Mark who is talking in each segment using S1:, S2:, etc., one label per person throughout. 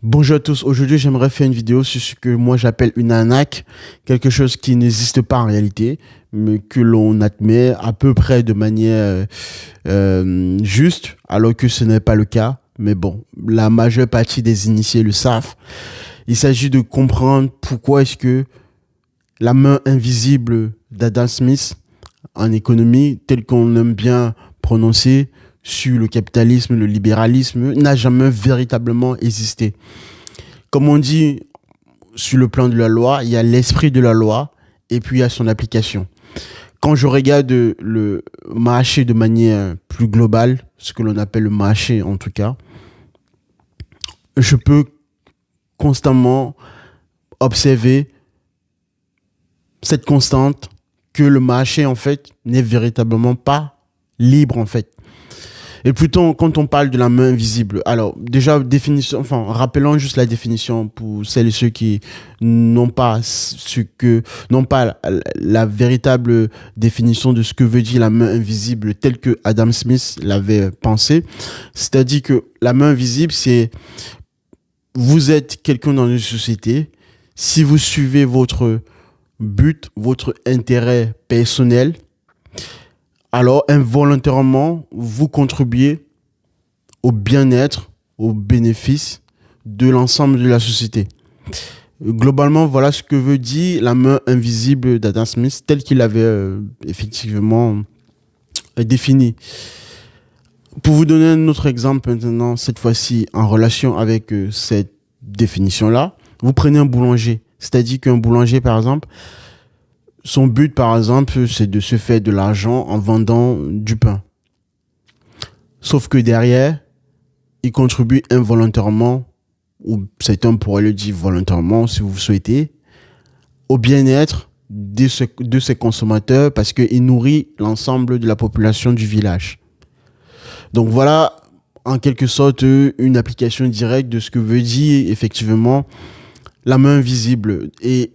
S1: Bonjour à tous, aujourd'hui j'aimerais faire une vidéo sur ce que moi j'appelle une arnaque, quelque chose qui n'existe pas en réalité, mais que l'on admet à peu près de manière juste, alors que ce n'est pas le cas. Mais bon, la majeure partie des initiés le savent. Il s'agit de comprendre pourquoi est-ce que la main invisible d'Adam Smith en économie, telle qu'on aime bien prononcer, sur le capitalisme, le libéralisme, n'a jamais véritablement existé. Comme on dit sur le plan de la loi, il y a l'esprit de la loi et puis il y a son application. Quand je regarde le marché de manière plus globale, ce que l'on appelle le marché en tout cas, je peux constamment observer cette constante que le marché en fait n'est véritablement pas libre en fait. Et plutôt, quand on parle de la main invisible, alors déjà, définition, enfin, rappelons juste la définition pour celles et ceux qui n'ont pas la véritable définition de ce que veut dire la main invisible telle que Adam Smith l'avait pensé. C'est-à-dire que la main invisible, c'est vous êtes quelqu'un dans une société, si vous suivez votre but, votre intérêt personnel, alors involontairement, vous contribuez au bien-être, au bénéfice de l'ensemble de la société. Globalement, voilà ce que veut dire la main invisible d'Adam Smith, telle qu'il avait effectivement défini. Pour vous donner un autre exemple maintenant, cette fois-ci en relation avec cette définition-là, vous prenez un boulanger. C'est-à-dire qu'un boulanger, par exemple, son but, par exemple, c'est de se faire de l'argent en vendant du pain. Sauf que derrière, il contribue involontairement, ou certains pourraient le dire volontairement, si vous souhaitez, au bien-être de ses consommateurs parce qu'il nourrit l'ensemble de la population du village. Donc voilà, en quelque sorte, une application directe de ce que veut dire effectivement la main invisible. Et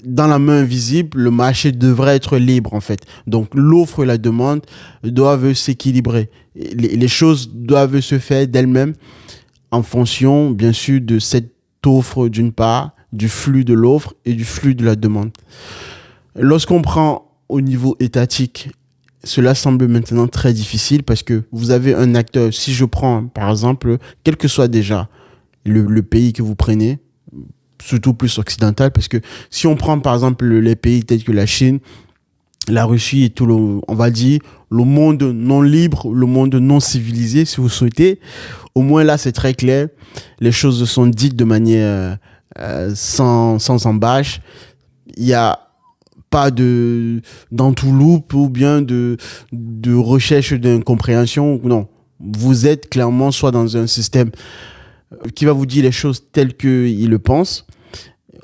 S1: dans la main invisible, le marché devrait être libre en fait. Donc l'offre et la demande doivent s'équilibrer. Les choses doivent se faire d'elles-mêmes en fonction, bien sûr, de cette offre d'une part, du flux de l'offre et du flux de la demande. Lorsqu'on prend au niveau étatique, cela semble maintenant très difficile parce que vous avez un acteur, si je prends par exemple, quel que soit déjà le pays que vous prenez, surtout plus occidental, parce que si on prend par exemple les pays tels que la Chine, la Russie et tout on va dire, le monde non libre, le monde non civilisé, si vous souhaitez, au moins là c'est très clair, les choses sont dites de manière sans embâche, il n'y a pas d'entourloupe ou bien de recherche d'incompréhension, non. Vous êtes clairement soit dans un système qui va vous dire les choses telles qu'il le pense.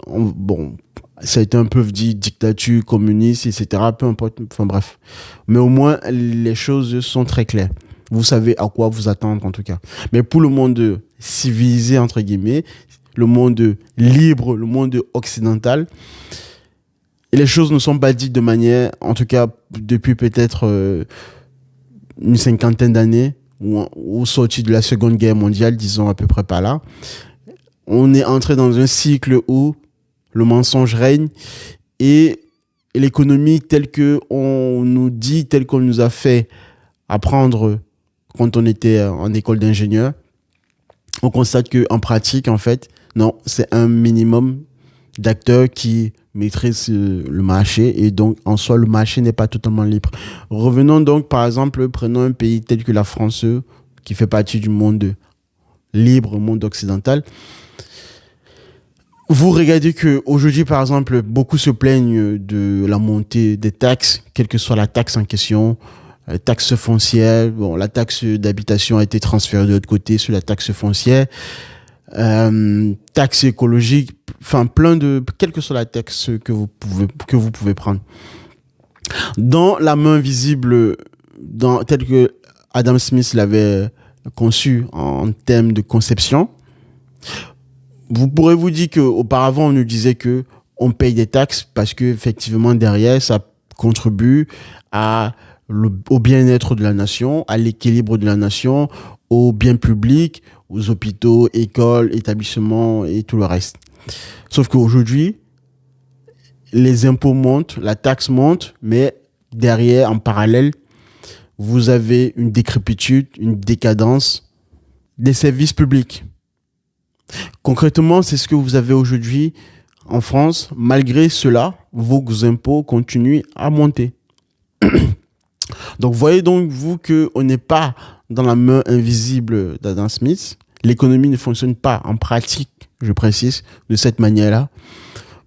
S1: Bon, ça a été un peu dit dictature, communiste, etc. Peu importe, enfin bref. Mais au moins, les choses sont très claires. Vous savez à quoi vous attendre en tout cas. Mais pour le monde civilisé, entre guillemets, le monde libre, le monde occidental, les choses ne sont pas dites de manière, en tout cas depuis peut-être une cinquantaine d'années, ou sorti de la Seconde Guerre mondiale, disons à peu près par là. On est entré dans un cycle où le mensonge règne et l'économie telle qu'on nous dit, telle qu'on nous a fait apprendre quand on était en école d'ingénieur, on constate qu'en pratique, en fait, non, c'est un minimum d'acteurs qui maîtrisent le marché et donc en soi, le marché n'est pas totalement libre. Revenons donc, par exemple, prenons un pays tel que la France qui fait partie du monde libre, monde occidental. Vous regardez qu'aujourd'hui, par exemple, beaucoup se plaignent de la montée des taxes, quelle que soit la taxe en question, taxe foncière. Bon, la taxe d'habitation a été transférée de l'autre côté sur la taxe foncière, taxe écologique, enfin quelle que soit la taxe que vous pouvez prendre. Dans la main visible, telle que Adam Smith l'avait conçu en termes de conception, vous pourrez vous dire qu'auparavant, on nous disait que on paye des taxes parce que effectivement derrière, ça contribue au bien-être de la nation, à l'équilibre de la nation, aux biens publics, aux hôpitaux, écoles, établissements et tout le reste. Sauf qu'aujourd'hui, les impôts montent, la taxe monte, mais derrière, en parallèle, vous avez une décrépitude, une décadence des services publics. Concrètement, c'est ce que vous avez aujourd'hui en France. Malgré cela, vos impôts continuent à monter. Donc, voyez donc, vous, qu'on n'est pas dans la main invisible d'Adam Smith. L'économie ne fonctionne pas en pratique, je précise, de cette manière-là.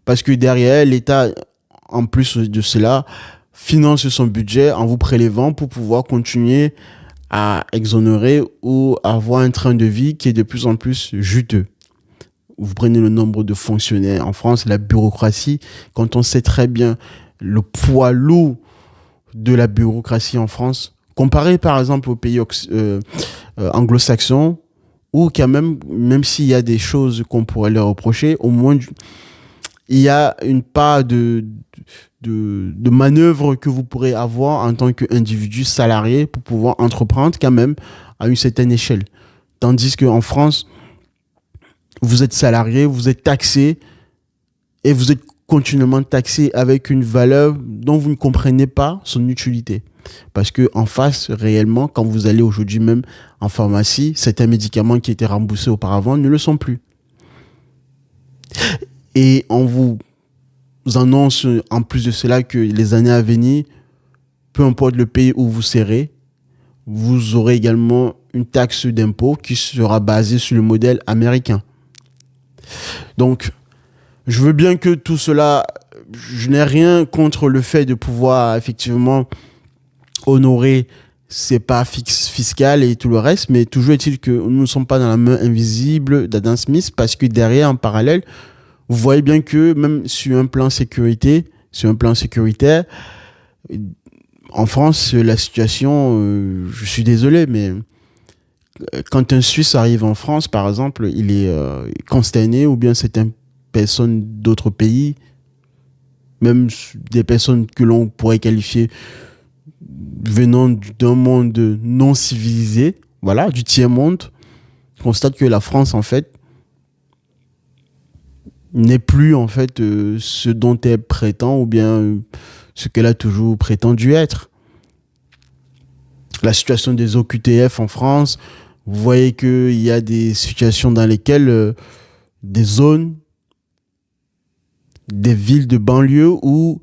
S1: Parce que derrière, l'État, en plus de cela, finance son budget en vous prélevant pour pouvoir continuer à exonérer ou avoir un train de vie qui est de plus en plus juteux. Vous prenez le nombre de fonctionnaires en France, la bureaucratie, quand on sait très bien le poids lourd de la bureaucratie en France, comparé par exemple aux pays anglo-saxons, où quand même s'il y a des choses qu'on pourrait leur reprocher, au moins il y a une part de manœuvre que vous pourrez avoir en tant qu'individu salarié pour pouvoir entreprendre quand même à une certaine échelle. Tandis qu'en France, vous êtes salarié, vous êtes taxé et vous êtes continuellement taxé avec une valeur dont vous ne comprenez pas son utilité. Parce que en face, réellement, quand vous allez aujourd'hui même en pharmacie, certains médicaments qui étaient remboursés auparavant ne le sont plus. Et on vous annonce en plus de cela que les années à venir, peu importe le pays où vous serez, vous aurez également une taxe d'impôt qui sera basée sur le modèle américain. Donc, je veux bien que tout cela, je n'ai rien contre le fait de pouvoir effectivement honorer ses parts fiscales et tout le reste, mais toujours est-il que nous ne sommes pas dans la main invisible d'Adam Smith parce que derrière, en parallèle, vous voyez bien que même sur un plan sécuritaire, en France, la situation, je suis désolé, mais quand un Suisse arrive en France, par exemple, il est consterné, ou bien certaines personnes d'autres pays, même des personnes que l'on pourrait qualifier venant d'un monde non civilisé, voilà, du tiers-monde, constatent que la France, en fait, n'est plus, en fait, ce dont elle prétend, ou bien ce qu'elle a toujours prétendu être. La situation des OQTF en France, vous voyez qu'il y a des situations dans lesquelles des zones, des villes de banlieue où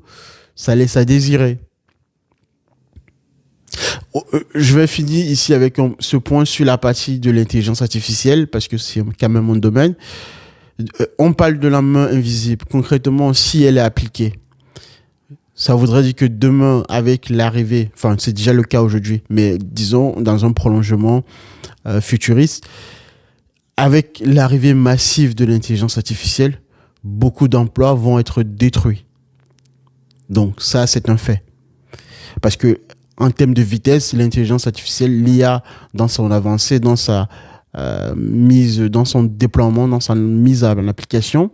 S1: ça laisse à désirer. Je vais finir ici avec ce point sur la partie de l'intelligence artificielle parce que c'est quand même mon domaine. On parle de la main invisible. Concrètement, si elle est appliquée, ça voudrait dire que demain, avec l'arrivée, enfin c'est déjà le cas aujourd'hui, mais disons dans un prolongement futuriste, avec l'arrivée massive de l'intelligence artificielle, beaucoup d'emplois vont être détruits. Donc ça, c'est un fait. Parce que en termes de vitesse, l'intelligence artificielle, l'IA, dans son avancée, dans sa mise, dans son déploiement, dans sa mise en application,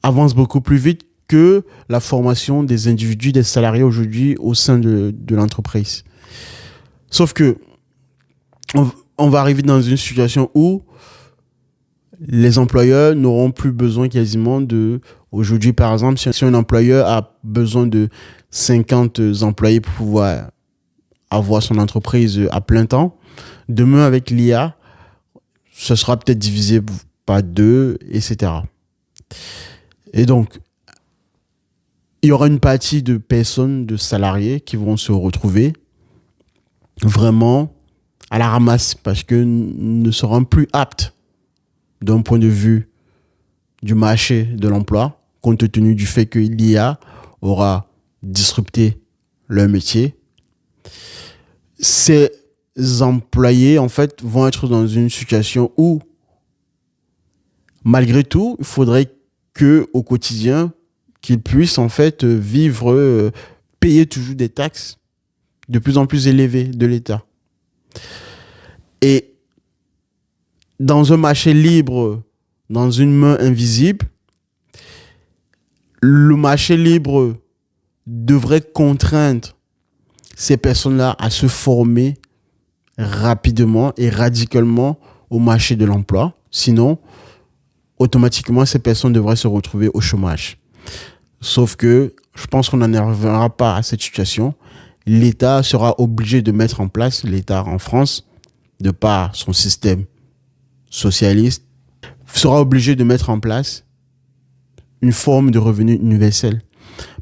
S1: avance beaucoup plus vite que la formation des individus, des salariés aujourd'hui au sein de l'entreprise. Sauf que on va arriver dans une situation où les employeurs n'auront plus besoin quasiment de... Aujourd'hui, par exemple, si un employeur a besoin de 50 employés pour pouvoir avoir son entreprise à plein temps, demain, avec l'IA, ce sera peut-être divisé par 2, etc. Et donc, il y aura une partie de personnes, de salariés qui vont se retrouver vraiment à la ramasse parce que ne seront plus aptes d'un point de vue du marché de l'emploi, compte tenu du fait que l'IA aura disrupté leur métier. Ces employés, en fait, vont être dans une situation où, malgré tout, il faudrait qu'au quotidien, qu'ils puissent, en fait, vivre, payer toujours des taxes de plus en plus élevées de l'État. Et dans un marché libre, dans une main invisible, le marché libre devrait contraindre ces personnes-là à se former rapidement et radicalement au marché de l'emploi. Sinon, automatiquement, ces personnes devraient se retrouver au chômage. Sauf que je pense qu'on n'en arrivera pas à cette situation. L'État sera obligé de mettre en place, l'État en France, de par son système socialiste, sera obligé de mettre en place une forme de revenu universel.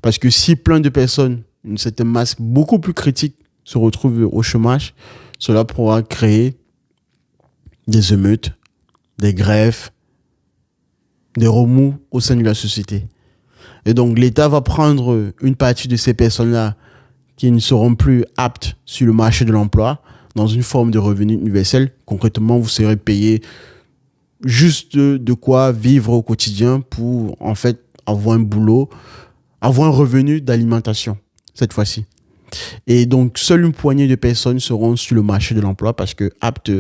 S1: Parce que si plein de personnes, une certaine masse beaucoup plus critique, se retrouvent au chômage, cela pourra créer des émeutes, des grèves, des remous au sein de la société. Et donc, l'État va prendre une partie de ces personnes-là qui ne seront plus aptes sur le marché de l'emploi dans une forme de revenu universel. Concrètement, vous serez payé juste de quoi vivre au quotidien pour, en fait, avoir un boulot, avoir un revenu d'alimentation, cette fois-ci. Et donc, seule une poignée de personnes seront sur le marché de l'emploi parce que aptes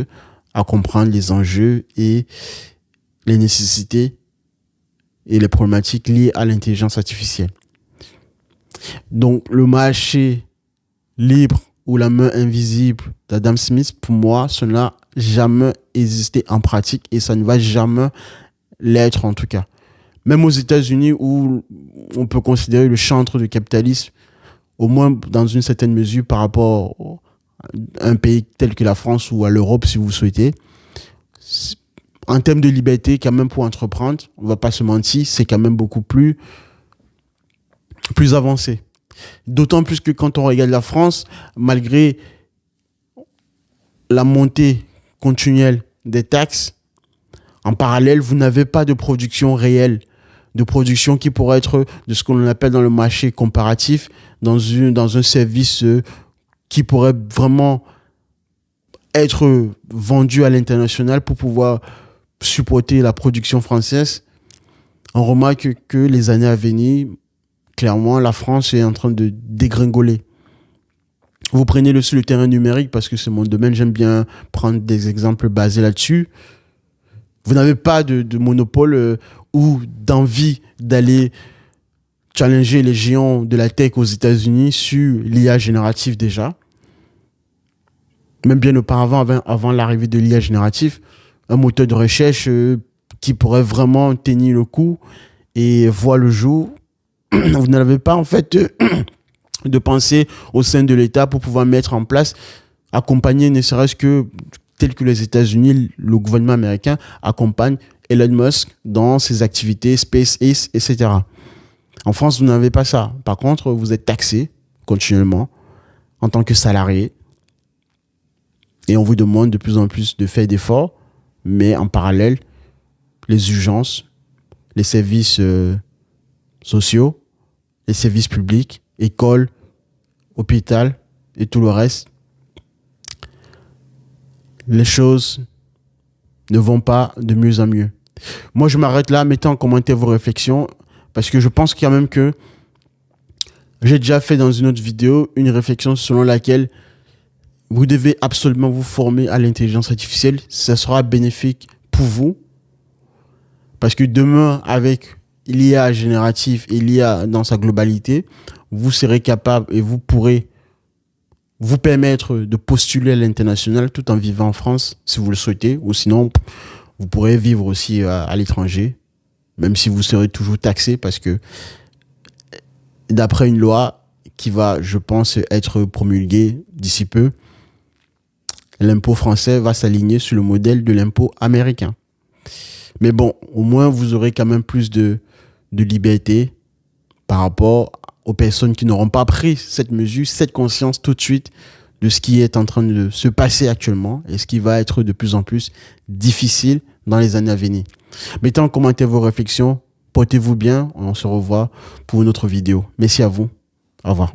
S1: à comprendre les enjeux et les nécessités et les problématiques liées à l'intelligence artificielle. Donc, le marché libre ou la main invisible d'Adam Smith, pour moi, ça n'a jamais existé en pratique et ça ne va jamais l'être en tout cas. Même aux États-Unis où on peut considérer le chantre du capitalisme, au moins dans une certaine mesure par rapport à un pays tel que la France ou à l'Europe si vous souhaitez, en termes de liberté, quand même pour entreprendre, on ne va pas se mentir, c'est quand même beaucoup plus avancé. D'autant plus que quand on regarde la France, malgré la montée continuelle des taxes, en parallèle, vous n'avez pas de production réelle, de production qui pourrait être de ce qu'on appelle dans le marché comparatif, dans un service qui pourrait vraiment être vendu à l'international pour pouvoir supporter la production française. On remarque que les années à venir, clairement, la France est en train de dégringoler. Vous prenez sur le terrain numérique parce que c'est mon domaine, j'aime bien prendre des exemples basés là-dessus. Vous n'avez pas de monopole ou d'envie d'aller challenger les géants de la tech aux États-Unis sur l'IA générative déjà. Même bien auparavant, avant l'arrivée de l'IA générative, un moteur de recherche qui pourrait vraiment tenir le coup et voir le jour. Vous n'avez pas en fait de pensée au sein de l'État pour pouvoir mettre en place, accompagner ne serait-ce que tel que les États-Unis, le gouvernement américain accompagne Elon Musk dans ses activités SpaceX, etc. En France, vous n'avez pas ça. Par contre, vous êtes taxé continuellement en tant que salarié et on vous demande de plus en plus de faire d'efforts, mais en parallèle, les urgences, les services sociaux, les services publics, écoles, hôpital et tout le reste, les choses ne vont pas de mieux en mieux. Moi, je m'arrête là, mettez en commentaire vos réflexions, parce que je pense quand même que j'ai déjà fait dans une autre vidéo une réflexion selon laquelle vous devez absolument vous former à l'intelligence artificielle. Ça sera bénéfique pour vous, parce que demain, avec l'IA générative et l'IA dans sa globalité, vous serez capable et vous pourrez vous permettre de postuler à l'international tout en vivant en France, si vous le souhaitez, ou sinon, vous pourrez vivre aussi à l'étranger, même si vous serez toujours taxé, parce que d'après une loi qui va, je pense, être promulguée d'ici peu, l'impôt français va s'aligner sur le modèle de l'impôt américain. Mais bon, au moins, vous aurez quand même plus de liberté par rapport aux personnes qui n'auront pas pris cette mesure, cette conscience tout de suite de ce qui est en train de se passer actuellement et ce qui va être de plus en plus difficile dans les années à venir. Mettez en commentaire vos réflexions, portez-vous bien, on se revoit pour une autre vidéo. Merci à vous, au revoir.